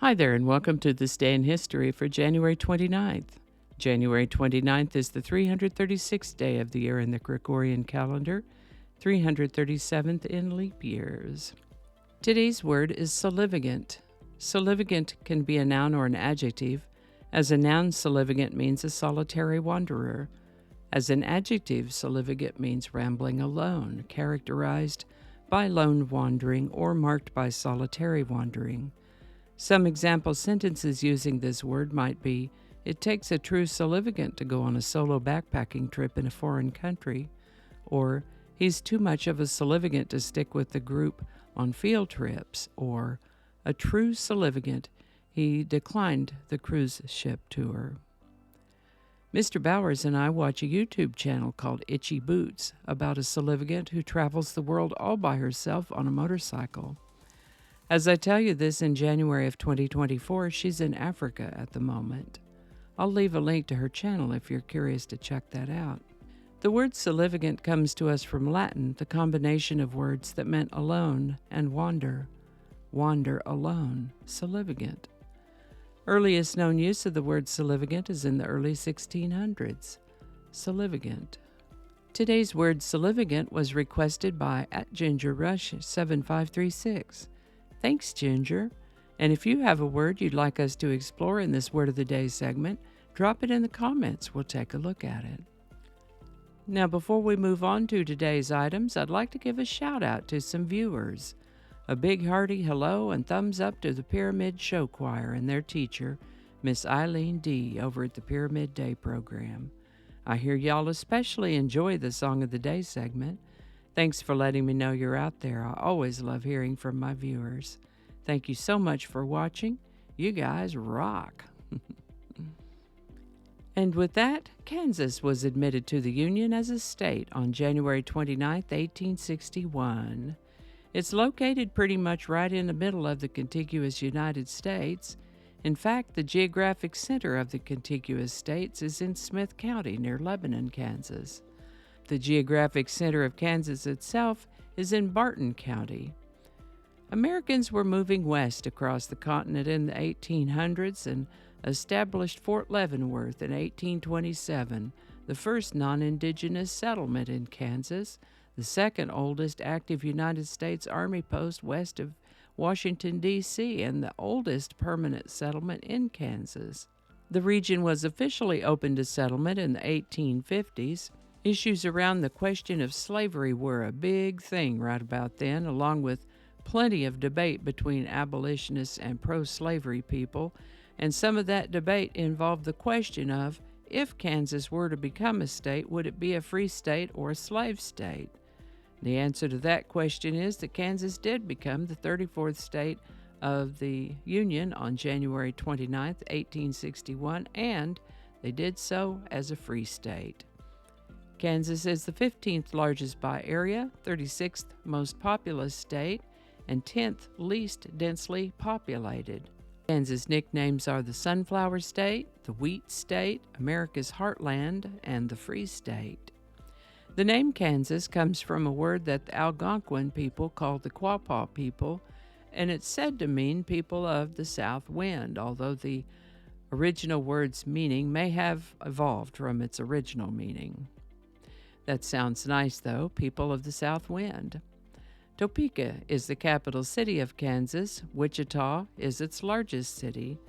Hi there, and welcome to This Day in History for January 29th. January 29th is the 336th day of the year in the Gregorian calendar, 337th in leap years. Today's word is solivagant. Solivagant can be a noun or an adjective. As a noun, solivagant means a solitary wanderer. As an adjective, solivagant means rambling alone, characterized by lone wandering or marked by solitary wandering. Some example sentences using this word might be, "It takes a true solivagant to go on a solo backpacking trip in a foreign country," or "He's too much of a solivagant to stick with the group on field trips," or "A true solivagant, he declined the cruise ship tour." Mr. Bowers and I watch a YouTube channel called Itchy Boots about a solivagant who travels the world all by herself on a motorcycle. As I tell you this in January of 2024, she's in Africa at the moment. I'll leave a link to her channel if you're curious to check that out. The word solivagant comes to us from Latin, the combination of words that meant alone and wander. Wander alone, solivagant. Earliest known use of the word solivagant is in the early 1600s. Solivagant. Today's word solivagant was requested by @GingerRush7536. Thanks, Ginger. And if you have a word you'd like us to explore in this Word of the Day segment, drop it in the comments. We'll take a look at it. Now, before we move on to today's items, I'd like to give a shout out to some viewers. A big hearty hello and thumbs up to the Pyramid Show Choir and their teacher, Miss Eileen D. over at the Pyramid Day program. I hear y'all especially enjoy the Song of the Day segment. Thanks for letting me know you're out there. I always love hearing from my viewers. Thank you so much for watching. You guys rock. And with that, Kansas was admitted to the Union as a state on January 29, 1861. It's located pretty much right in the middle of the contiguous United States. In fact, the geographic center of the contiguous states is in Smith County near Lebanon, Kansas. The geographic center of Kansas itself is in Barton County. Americans were moving west across the continent in the 1800s and established Fort Leavenworth in 1827, the first non-indigenous settlement in Kansas, the second oldest active United States Army post west of Washington, D.C., and the oldest permanent settlement in Kansas. The region was officially opened to settlement in the 1850s. Issues around the question of slavery were a big thing right about then, along with plenty of debate between abolitionists and pro-slavery people, and some of that debate involved the question of, if Kansas were to become a state, would it be a free state or a slave state? The answer to that question is that Kansas did become the 34th state of the Union on January 29, 1861, and they did so as a free state. Kansas is the 15th largest by area, 36th most populous state, and 10th least densely populated. Kansas nicknames are the Sunflower State, the Wheat State, America's Heartland, and the Free State. The name Kansas comes from a word that the Algonquin people called the Quapaw people, and it's said to mean people of the south wind, although the original word's meaning may have evolved from its original meaning. That sounds nice, though, people of the south wind. Topeka is the capital city of Kansas. Wichita is its largest city.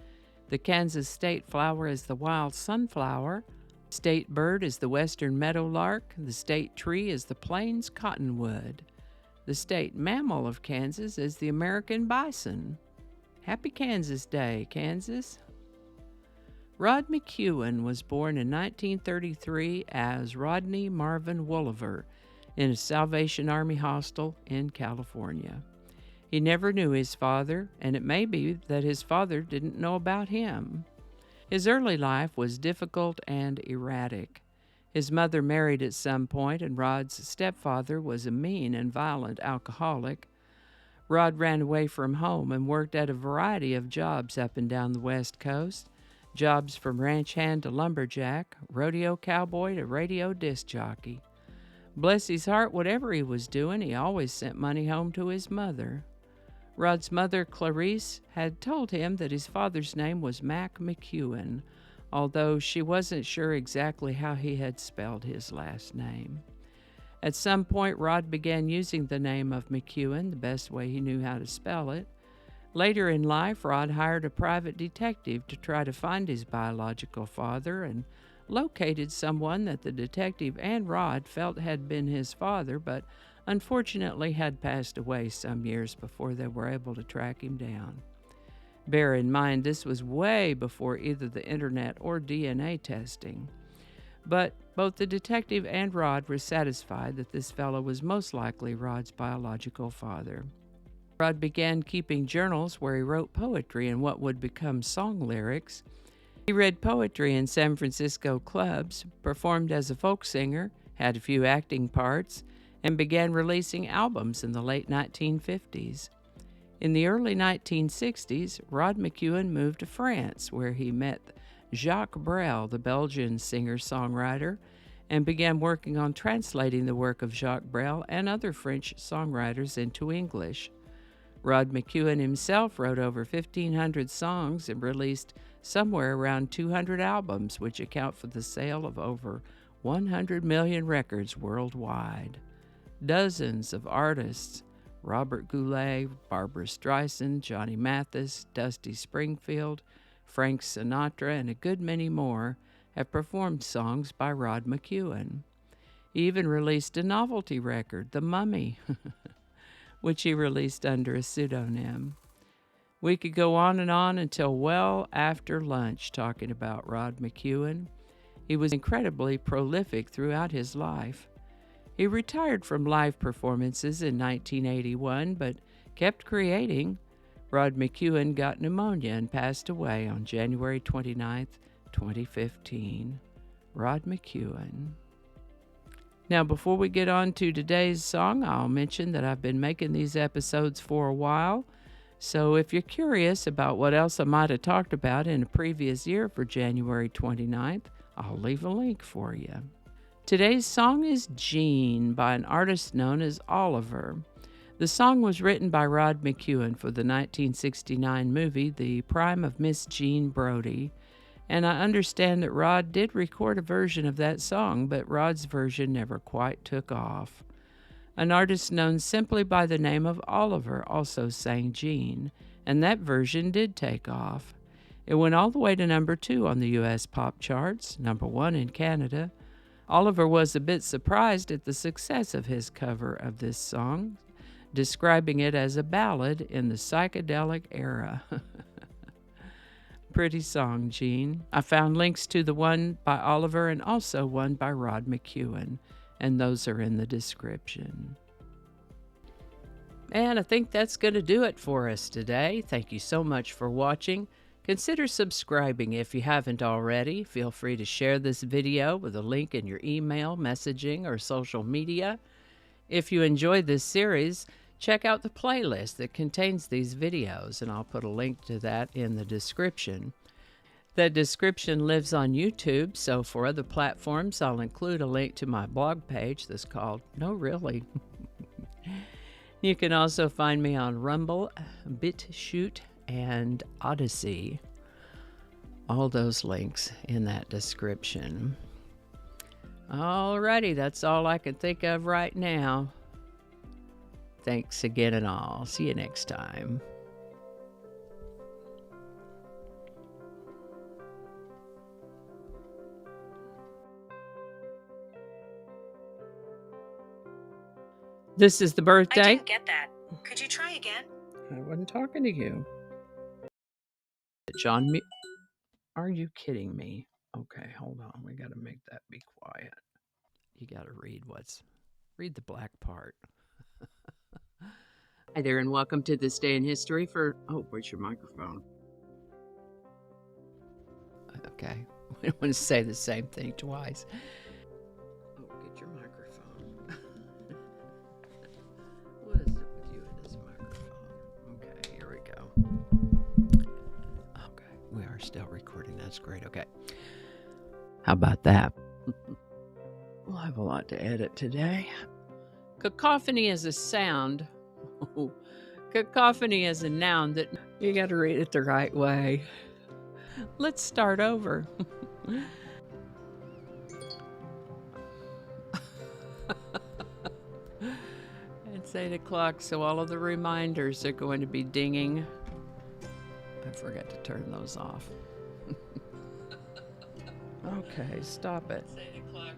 The Kansas state flower is the wild sunflower. State bird is the western meadowlark. The state tree is the plains cottonwood. The state mammal of Kansas is the American bison. Happy Kansas Day, Kansas. Rod McKuen was born in 1933 as Rodney Marvin Wolliver in a Salvation Army hostel in California. He never knew his father, and it may be that his father didn't know about him. His early life was difficult and erratic. His mother married at some point, and Rod's stepfather was a mean and violent alcoholic. Rod ran away from home and worked at a variety of jobs up and down the West Coast. Jobs from ranch hand to lumberjack, rodeo cowboy to radio disc jockey. Bless his heart, whatever he was doing, he always sent money home to his mother. Rod's mother, Clarice, had told him that his father's name was Mac McKuen, although she wasn't sure exactly how he had spelled his last name. At some point, Rod began using the name of McKuen, the best way he knew how to spell it. Later in life, Rod hired a private detective to try to find his biological father and located someone that the detective and Rod felt had been his father, but unfortunately had passed away some years before they were able to track him down. Bear in mind, this was way before either the internet or DNA testing. But both the detective and Rod were satisfied that this fellow was most likely Rod's biological father. Rod began keeping journals where he wrote poetry and what would become song lyrics. He read poetry in San Francisco clubs, performed as a folk singer, had a few acting parts, and began releasing albums in the late 1950s. In the early 1960s, Rod McKuen moved to France, where he met Jacques Brel, the Belgian singer-songwriter, and began working on translating the work of Jacques Brel and other French songwriters into English. Rod McKuen himself wrote over 1,500 songs and released somewhere around 200 albums, which account for the sale of over 100 million records worldwide. Dozens of artists, Robert Goulet, Barbra Streisand, Johnny Mathis, Dusty Springfield, Frank Sinatra, and a good many more, have performed songs by Rod McKuen. He even released a novelty record, The Mummy, which he released under a pseudonym. We could go on until well after lunch talking about Rod McKuen. He was incredibly prolific throughout his life. He retired from live performances in 1981, but kept creating. Rod McKuen got pneumonia and passed away on January 29, 2015. Rod McKuen. Now, before we get on to today's song, I'll mention that I've been making these episodes for a while. So if you're curious about what else I might have talked about in a previous year for January 29th, I'll leave a link for you. Today's song is Jean by an artist known as Oliver. The song was written by Rod McKuen for the 1969 movie The Prime of Miss Jean Brodie, and I understand that Rod did record a version of that song, but Rod's version never quite took off. An artist known simply by the name of Oliver also sang Jean, and that version did take off. It went all the way to number 2 on the U.S. pop charts, number 1 in Canada. Oliver was a bit surprised at the success of his cover of this song, describing it as a ballad in the psychedelic era. Pretty song, Jean. I found links to the one by Oliver and also one by Rod McKuen, and those are in the description. And I think that's going to do it for us today. Thank you so much for watching. Consider subscribing if you haven't already. Feel free to share this video with a link in your email, messaging, or social media. If you enjoyed this series, check out the playlist that contains these videos, and I'll put a link to that in the description. That description lives on YouTube, so for other platforms, I'll include a link to my blog page that's called No Really. You can also find me on Rumble, BitChute, and Odyssey. All those links in that description. Alrighty, that's all I can think of right now. Thanks again and all. See you next time. This is the birthday. I didn't get that. Could you try again? I wasn't talking to you. John, are you kidding me? Okay, hold on. We got to make that be quiet. You got to read the black part. Hi there, and welcome to This Day in History for... Oh, where's your microphone? Okay, we don't want to say the same thing twice. Oh, get your microphone. What is it with you and this microphone? Okay, here we go. Okay, we are still recording. That's great. Okay. How about that? We'll have a lot to edit today. Cacophony is a sound. cacophony is a noun that you got to read it the right way. Let's start over. It's 8 o'clock, so all of the reminders are going to be dinging. I forgot to turn those off. Okay, stop it. It's 8 o'clock.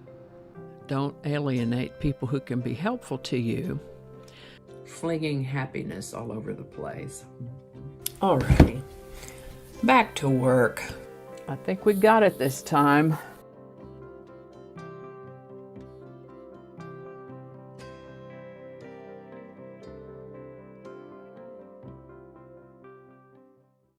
Don't alienate people who can be helpful to you. Flinging happiness all over the place. Alrighty, back to work. I think we got it this time.